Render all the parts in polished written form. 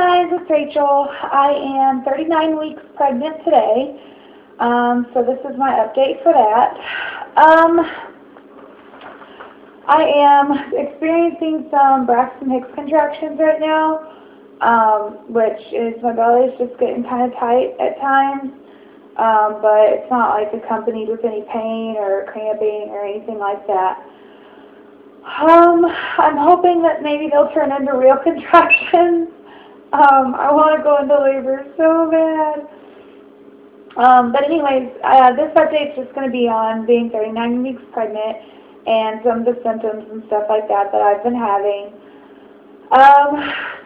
guys, it's Rachel. I am 39 weeks pregnant today, so this is my update for that. I am experiencing some Braxton Hicks contractions right now, which is my belly is just getting kind of tight at times, but it's not like accompanied with any pain or cramping or anything like that. I'm hoping that maybe they'll turn into real contractions. I want to go into labor so bad. But anyways, this update is just going to be on being 39 weeks pregnant and some of the symptoms and stuff like that that I've been having.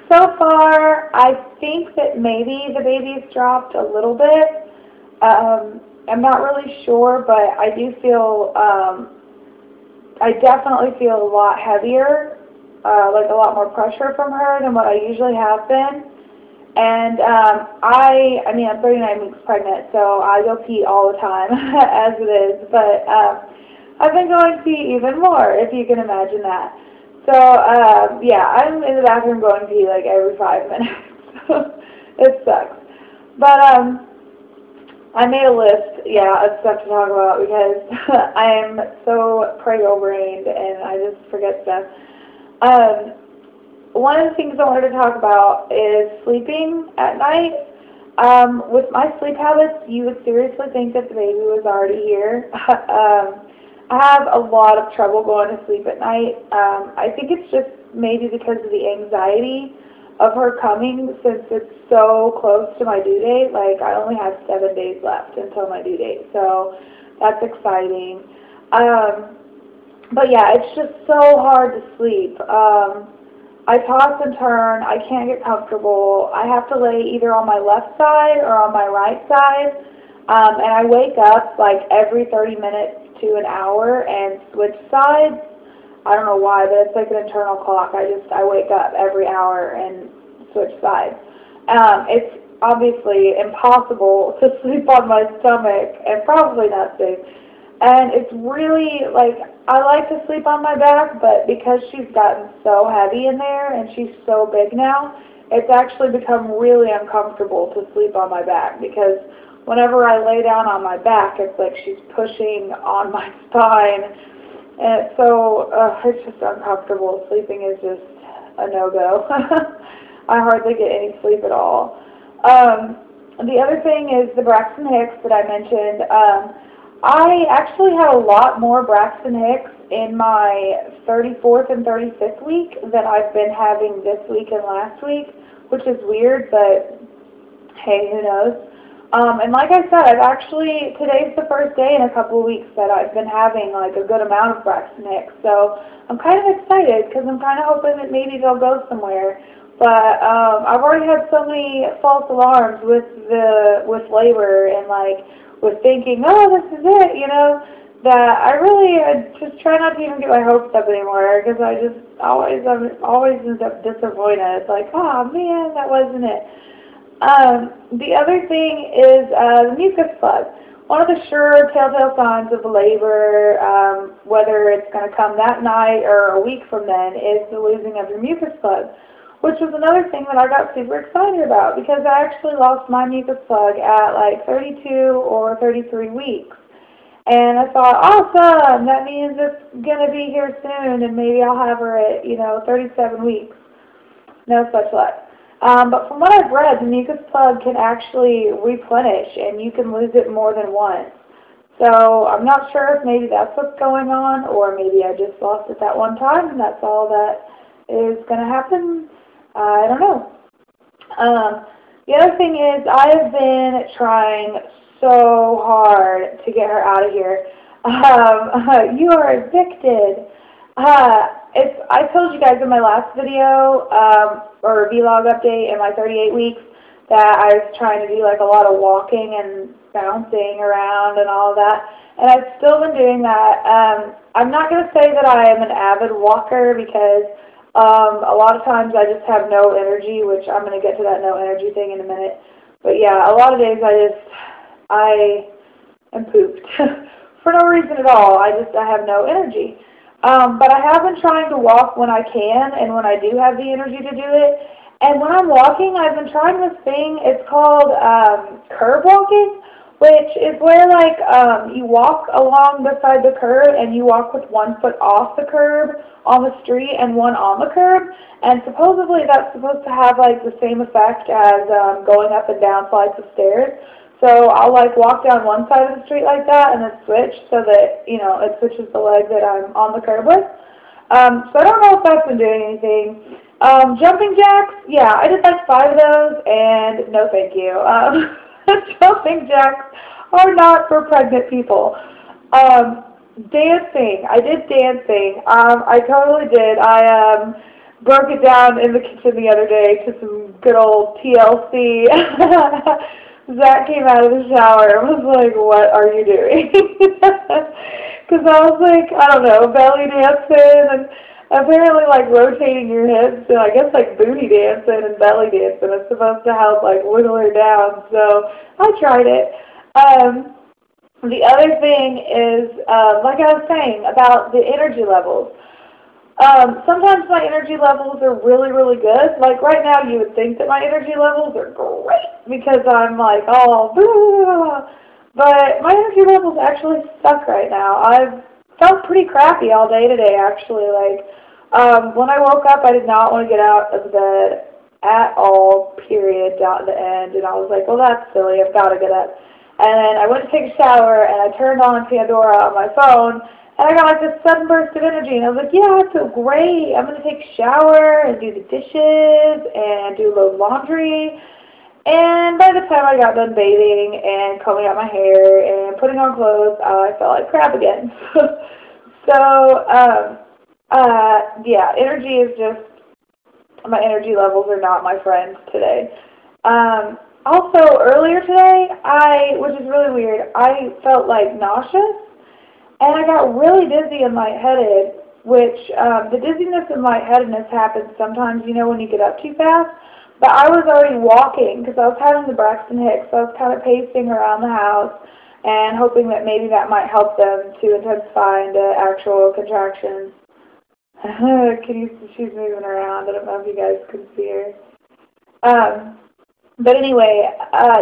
So far, I think that maybe the baby's dropped a little bit. I'm not really sure, but I do feel, I definitely feel a lot heavier, like a lot more pressure from her than what I usually have been. And I mean, I'm 39 weeks pregnant, so I go pee all the time, as it is. But I've been going pee even more, if you can imagine that. So, yeah, I'm in the bathroom going pee like every 5 minutes. It sucks. But I made a list, of stuff to talk about because I am so prego-brained and I just forget stuff. One of the things I wanted to talk about is sleeping at night. With my sleep habits, you would seriously think that the baby was already here. I have a lot of trouble going to sleep at night. I think it's just maybe because of the anxiety of her coming, since it's so close to my due date. Like, I only have 7 days left until my due date, so that's exciting. But yeah, it's just so hard to sleep. I toss and turn. I can't get comfortable. I have to lay either on my left side or on my right side, and I wake up like every 30 minutes to an hour and switch sides. I don't know why, but it's like an internal clock. I wake up every hour and switch sides. It's obviously impossible to sleep on my stomach and probably not safe. And it's really, like, I like to sleep on my back, but because she's gotten so heavy in there and she's so big now, it's actually become really uncomfortable to sleep on my back, because whenever I lay down on my back, it's like she's pushing on my spine. And it's so, it's just uncomfortable. Sleeping is just a no-go. I hardly get any sleep at all. The other thing is the Braxton Hicks that I mentioned. I actually had a lot more Braxton Hicks in my 34th and 35th week than I've been having this week and last week, which is weird, but hey, who knows? And like I said, today's the first day in a couple of weeks that I've been having like a good amount of Braxton Hicks. So I'm kind of excited because I'm kind of hoping that maybe they'll go somewhere. But I've already had so many false alarms with labor and like with thinking, oh, this is it, you know, that I just try not to even get my hopes up anymore, because I just always end up disappointed. It's like, oh man, that wasn't it. The other thing is the mucus plug. One of the sure telltale signs of labor, whether it's going to come that night or a week from then, is the losing of your mucus plug, which was another thing that I got super excited about, because I actually lost my mucus plug at like 32 or 33 weeks. And I thought, awesome, that means it's going to be here soon, and maybe I'll have her at, 37 weeks. No such luck. But from what I've read, the mucus plug can actually replenish, and you can lose it more than once. So I'm not sure if maybe that's what's going on, or maybe I just lost it that one time, and that's all that is going to happen. I don't know. The other thing is, I have been trying so hard to get her out of here. You are addicted. I told you guys in my last video, or vlog update in my 38 weeks, that I was trying to do like a lot of walking and bouncing around and all of that. And I've still been doing that. I'm not going to say that I am an avid walker, because a lot of times I just have no energy, which I'm going to get to that no energy thing in a minute. But yeah, a lot of days I am pooped for no reason at all. I have no energy. But I have been trying to walk when I can and when I do have the energy to do it. And when I'm walking, I've been trying this thing. It's called curb walking, which is where like you walk along beside the curb and you walk with one foot off the curb on the street and one on the curb. And supposedly that's supposed to have like the same effect as going up and down flights of stairs. So I'll like walk down one side of the street like that and then switch so that, you know, it switches the leg that I'm on the curb with. So I don't know if that's been doing anything. Jumping jacks, yeah, I did like 5 of those, and no thank you. Jumping jacks are not for pregnant people. Dancing, I did dancing. I totally did. I broke it down in the kitchen the other day to some good old TLC. Zach came out of the shower and was like, "What are you doing?" Because I was like, I don't know, belly dancing and apparently like rotating your hips and I guess like booty dancing and belly dancing is supposed to help like wiggle her down. So I tried it. The other thing is, like I was saying about the energy levels. Sometimes my energy levels are really, really good. Like right now you would think that my energy levels are great because I'm like all blah. But my energy levels actually suck right now. I've felt pretty crappy all day today actually. Like when I woke up I did not want to get out of the bed at all, period, down to the end. And I was like, well that's silly, I've got to get up. And then I went to take a shower and I turned on Pandora on my phone. And I got like this sudden burst of energy, and I was like, yeah, I feel great. I'm going to take a shower and do the dishes and do a load of laundry. And by the time I got done bathing and combing out my hair and putting on clothes, I felt like crap again. Yeah, energy is just, my energy levels are not my friends today. Also, earlier today, which is really weird, I felt like nauseous. And I got really dizzy and lightheaded, which the dizziness and lightheadedness happens sometimes, you know, when you get up too fast. But I was already walking because I was having the Braxton Hicks, so I was kind of pacing around the house and hoping that maybe that might help them to intensify into actual contractions. She's moving around. I don't know if you guys can see her. But anyway,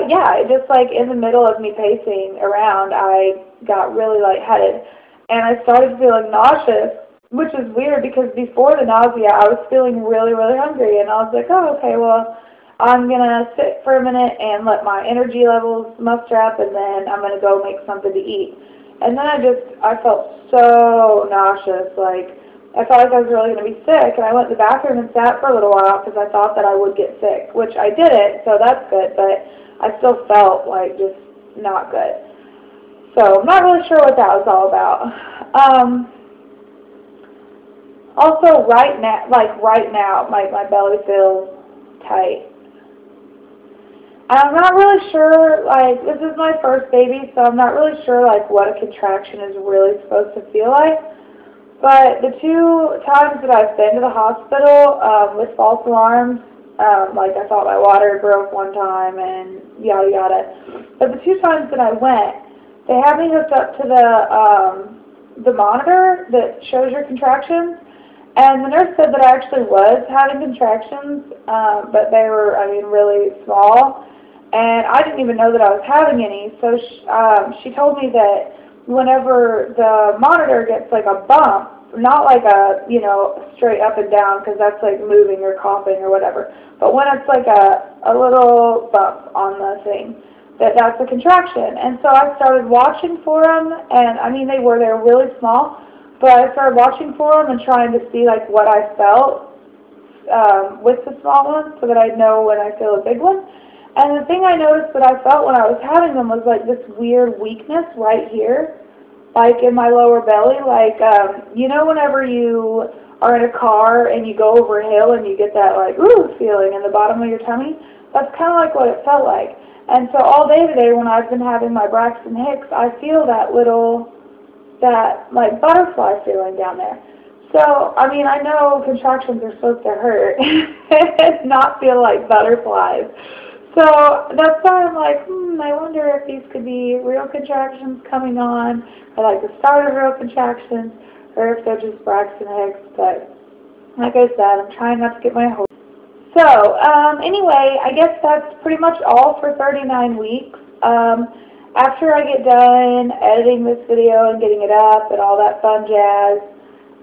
yeah, just like in the middle of me pacing around, I got really lightheaded. And I started feeling nauseous, which is weird because before the nausea, I was feeling really, really hungry. And I was like, oh, okay, well, I'm going to sit for a minute and let my energy levels muster up, and then I'm going to go make something to eat. And then I felt so nauseous, like, I felt like I was really going to be sick, and I went to the bathroom and sat for a little while because I thought that I would get sick, which I didn't, so that's good, but I still felt like just not good. So I'm not really sure what that was all about. Also, right now, my belly feels tight. I'm not really sure, like, this is my first baby, so I'm not really sure, like, what a contraction is really supposed to feel like. But the 2 times that I've been to the hospital with false alarms, like I thought my water broke one time and yada yada. But the 2 times that I went, they had me hooked up to the monitor that shows your contractions. And the nurse said that I actually was having contractions, but they were, I mean, really small. And I didn't even know that I was having any. So she told me that whenever the monitor gets like a bump, not like a, you know, straight up and down because that's like moving or coughing or whatever, but when it's like a little bump on the thing, that's a contraction. And so I started watching for them, and I mean they were really small, but I started watching for them and trying to see like what I felt with the small ones so that I'd know when I feel a big one. And the thing I noticed that I felt when I was having them was like this weird weakness right here, like in my lower belly. Like, you know whenever you are in a car and you go over a hill and you get that like, ooh, feeling in the bottom of your tummy? That's kind of like what it felt like. And so all day today when I've been having my Braxton Hicks, I feel that like butterfly feeling down there. So, I mean, I know contractions are supposed to hurt and not feel like butterflies. So that's why I'm like, I wonder if these could be real contractions coming on, or like the start of real contractions, or if they're just Braxton Hicks. But like I said, I'm trying not to get my hopes. So, anyway, I guess that's pretty much all for 39 weeks. After I get done editing this video and getting it up and all that fun jazz,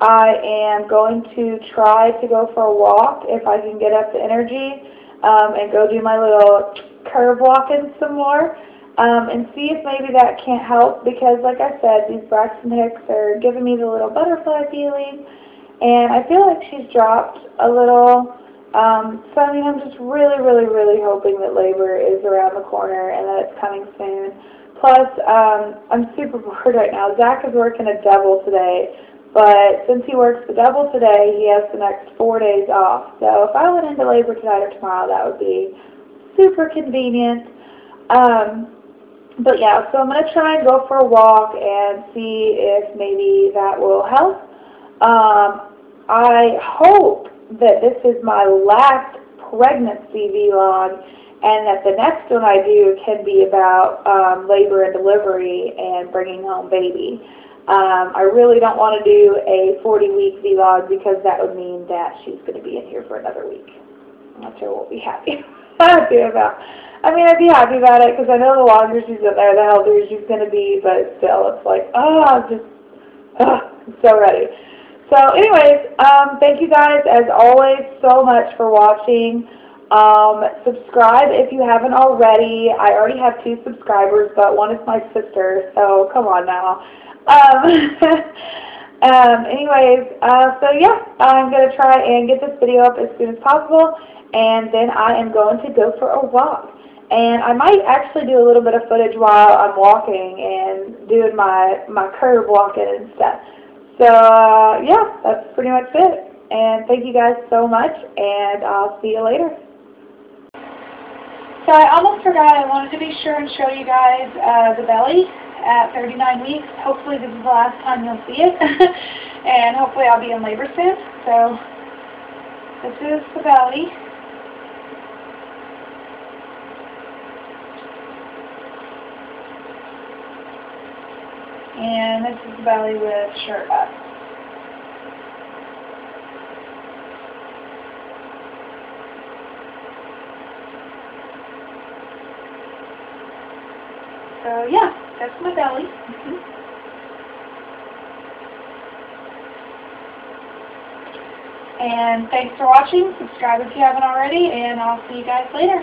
I am going to try to go for a walk if I can get up the energy, and go do my little curve walking some more, and see if maybe that can't help, because like I said, these Braxton Hicks are giving me the little butterfly feeling, and I feel like she's dropped a little. So I mean, I'm just really, really, really hoping that labor is around the corner and that it's coming soon. Plus, I'm super bored right now. Zach is working a double today, but since he works the double today, he has the next 4 days off. So if I went into labor tonight or tomorrow, that would be super convenient. But yeah, so I'm going to try and go for a walk and see if maybe that will help. I hope that this is my last pregnancy vlog, and that the next one I do can be about labor and delivery and bringing home baby. I really don't want to do a 40-week vlog, because that would mean that she's going to be in here for another week. I'm not sure we'll be happy I'd be happy about it, because I know the longer she's in there, the healthier she's going to be, but still, it's like, I'm so ready. So anyways, thank you guys, as always, so much for watching. Subscribe if you haven't already. I already have 2 subscribers, but one is my sister, so come on now. So yeah, I'm going to try and get this video up as soon as possible, and then I am going to go for a walk. And I might actually do a little bit of footage while I'm walking and doing my curve walking and stuff. So, yeah, that's pretty much it. And thank you guys so much, and I'll see you later. So I almost forgot, I wanted to be sure and show you guys the belly at 39 weeks. Hopefully this is the last time you'll see it, and hopefully I'll be in labor soon. So this is the belly. And this is the belly with shirt up. So yeah, that's my belly. And thanks for watching. Subscribe if you haven't already, and I'll see you guys later.